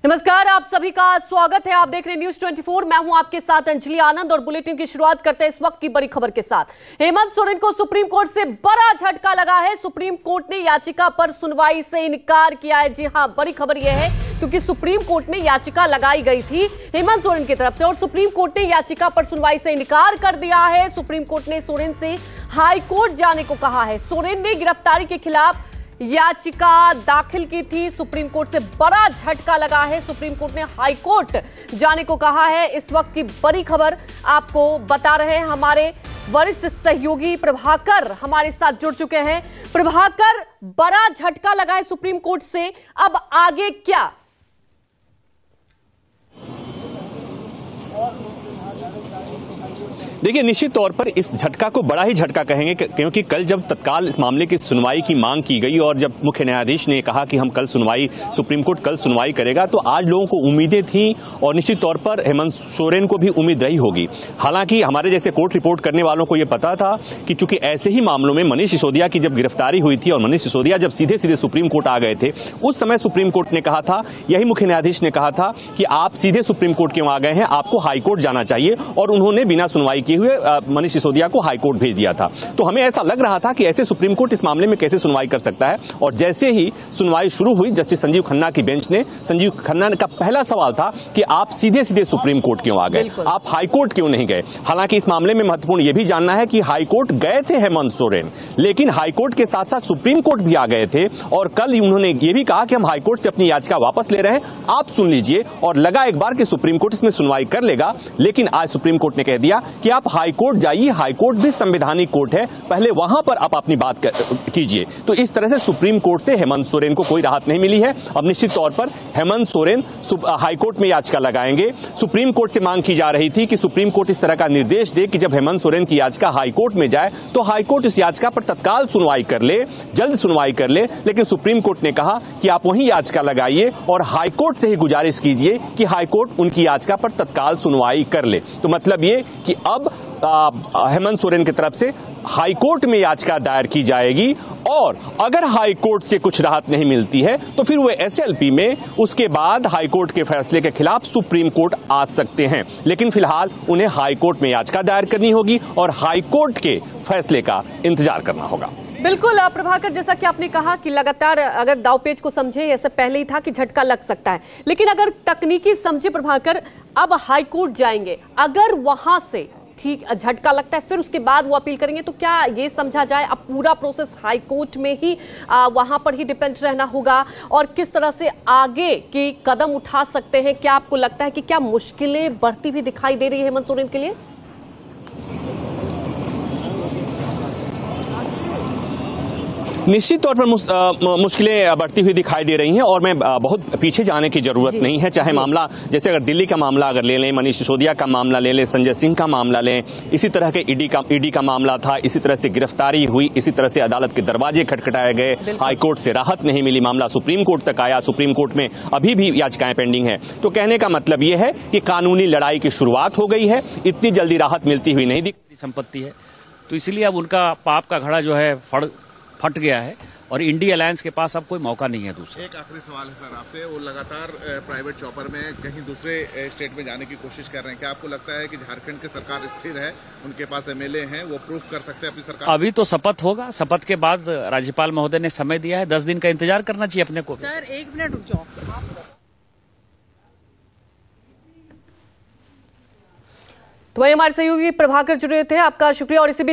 नमस्कार, आप सभी का स्वागत है। आप देख रहे हैं न्यूज 24। मैं हूं आपके साथ अंजलि आनंद और बुलेटिन की शुरुआत करते हैं इस वक्त की बड़ी खबर के साथ। हेमंत सोरेन को सुप्रीम कोर्ट से बड़ा झटका लगा है। सुप्रीम कोर्ट ने याचिका पर सुनवाई से इनकार किया है। जी हां, बड़ी खबर यह है क्योंकि सुप्रीम कोर्ट में याचिका लगाई गई थी हेमंत सोरेन की तरफ से और सुप्रीम कोर्ट ने याचिका पर सुनवाई से इनकार कर दिया है। सुप्रीम कोर्ट ने सोरेन से हाई कोर्ट जाने को कहा है। सोरेन ने गिरफ्तारी के खिलाफ याचिका दाखिल की थी। सुप्रीम कोर्ट से बड़ा झटका लगा है। सुप्रीम कोर्ट ने हाई कोर्ट जाने को कहा है। इस वक्त की बड़ी खबर आपको बता रहे हैं हमारे वरिष्ठ सहयोगी प्रभाकर हमारे साथ जुड़ चुके हैं। प्रभाकर, बड़ा झटका लगा है सुप्रीम कोर्ट से, अब आगे क्या? देखिए, निश्चित तौर पर इस झटका को बड़ा ही झटका कहेंगे क्योंकि कल जब तत्काल इस मामले की सुनवाई की मांग की गई और जब मुख्य न्यायाधीश ने कहा कि हम कल सुप्रीम कोर्ट कल सुनवाई करेगा, तो आज लोगों को उम्मीदें थीं और निश्चित तौर पर हेमंत सोरेन को भी उम्मीद रही होगी। हालांकि हमारे जैसे कोर्ट रिपोर्ट करने वालों को यह पता था कि चूंकि ऐसे ही मामलों में मनीष सिसोदिया की जब गिरफ्तारी हुई थी और मनीष सिसोदिया जब सीधे सीधे सुप्रीम कोर्ट आ गए थे, उस समय सुप्रीम कोर्ट ने कहा था, यही मुख्य न्यायाधीश ने कहा था कि आप सीधे सुप्रीम कोर्ट क्यों आ गए हैं, आपको हाईकोर्ट जाना चाहिए। और उन्होंने बिना सुनवाई किए हुए मनीष सिसोदिया को हाईकोर्ट भेज दिया था। तो हमें ऐसा लग रहा था कि ऐसे सुप्रीम कोर्ट इस मामले में कैसे सुनवाई कर सकता है। और जैसे ही सुनवाई शुरू हुई, जस्टिस संजीव खन्ना की बेंच ने, संजीव खन्ना का पहला सवाल था कि आप सीधे सीधे सुप्रीम कोर्ट क्यों आ गए, आप हाईकोर्ट क्यों नहीं गए। हालांकि इस मामले में महत्वपूर्ण यह भी जानना है कि हाईकोर्ट गए थे हेमंत सोरेन, लेकिन हाईकोर्ट के साथ साथ सुप्रीम कोर्ट भी आ गए थे और कल उन्होंने यह भी कहा कि हम हाईकोर्ट से अपनी याचिका वापस ले रहे हैं, आप सुन लीजिए। और लगा एक बार कि सुप्रीम कोर्ट इसमें सुनवाई कर लेगा, लेकिन आज सुप्रीम कोर्ट ने कह दिया कि आप हाईकोर्ट जाइए, हाईकोर्ट भी संवैधानिक कोर्ट है, पहले वहां पर आप अपनी बात कीजिए। तो इस तरह से सुप्रीम कोर्ट से हेमंत सोरेन को कोई राहत नहीं मिली है। अब निश्चित तौर पर हेमंत सोरेन हाईकोर्ट में याचिका लगाएंगे। सुप्रीम कोर्ट से मांग की जा रही थी कि सुप्रीम कोर्ट इस तरह का निर्देश दे कि जब हेमंत सोरेन की याचिका हाईकोर्ट में जाए तो हाईकोर्ट इस याचिका पर तत्काल सुनवाई कर ले, जल्द सुनवाई कर ले। लेकिन सुप्रीम कोर्ट ने कहा कि आप वहीं याचिका लगाइए और हाईकोर्ट से ही गुजारिश कीजिए कि हाईकोर्ट उनकी याचिका पर तत्काल सुनवाई कर ले। तो मतलब ये कि अब हेमंत सोरेन की तरफ से हाईकोर्ट में याचिका दायर की जाएगी और अगर हाईकोर्ट से कुछ राहत नहीं मिलती है तो फिर वो एसएलपी में उसके बाद हाईकोर्ट के फैसले के खिलाफ सुप्रीम कोर्ट आ सकते हैं। लेकिन फिलहाल उन्हें हाईकोर्ट में याचिका दायर करनी होगी और हाईकोर्ट के फैसले का इंतजार करना होगा। बिल्कुल प्रभाकर, जैसा कि आपने कहा कि लगातार अगर दावपेच को समझे, ऐसा पहले ही था कि झटका लग सकता है, लेकिन अगर तकनीकी समझे प्रभाकर, अब हाईकोर्ट जाएंगे, अगर वहां से ठीक झटका लगता है फिर उसके बाद वो अपील करेंगे, तो क्या ये समझा जाए अब पूरा प्रोसेस हाई कोर्ट में ही वहां पर ही डिपेंड रहना होगा और किस तरह से आगे की कदम उठा सकते हैं? क्या आपको लगता है कि क्या मुश्किलें बढ़ती हुई दिखाई दे रही है हेमंत सोरेन के लिए? निश्चित तौर पर मुश्किलें बढ़ती हुई दिखाई दे रही हैं और मैं बहुत पीछे जाने की जरूरत नहीं है। चाहे मामला जैसे अगर दिल्ली का मामला अगर ले लें, मनीष सिसोदिया का मामला ले लें, संजय सिंह का मामला लें, इसी तरह के ईडी का मामला था, इसी तरह से गिरफ्तारी हुई, इसी तरह से अदालत के दरवाजे खटखटाए गए, हाईकोर्ट से राहत नहीं मिली, मामला सुप्रीम कोर्ट तक आया, सुप्रीम कोर्ट में अभी भी याचिकाएं पेंडिंग है। तो कहने का मतलब यह है कि कानूनी लड़ाई की शुरुआत हो गई है, इतनी जल्दी राहत मिलती हुई नहीं दिखती। संपत्ति है तो इसलिए अब उनका पाप का घड़ा जो है फट गया है और इंडी अलायंस के पास अब कोई मौका नहीं है दूसरा। एक आखिरी सवाल है सर आपसे, वो लगातार प्राइवेट चॉपर में कहीं दूसरे स्टेट में जाने की कोशिश कर रहे हैं, क्या आपको लगता है कि झारखंड की सरकार स्थिर है, उनके पास एमएलए हैं, वो प्रूफ कर सकते हैं अपनी सरकार? अभी तो शपथ होगा, शपथ के बाद राज्यपाल महोदय ने समय दिया है, 10 दिन का इंतजार करना चाहिए अपने को। सर 1 मिनट रुक जाओ। तो वही हमारे सहयोगी प्रभाकर जुड़े थे, आपका शुक्रिया। और इसी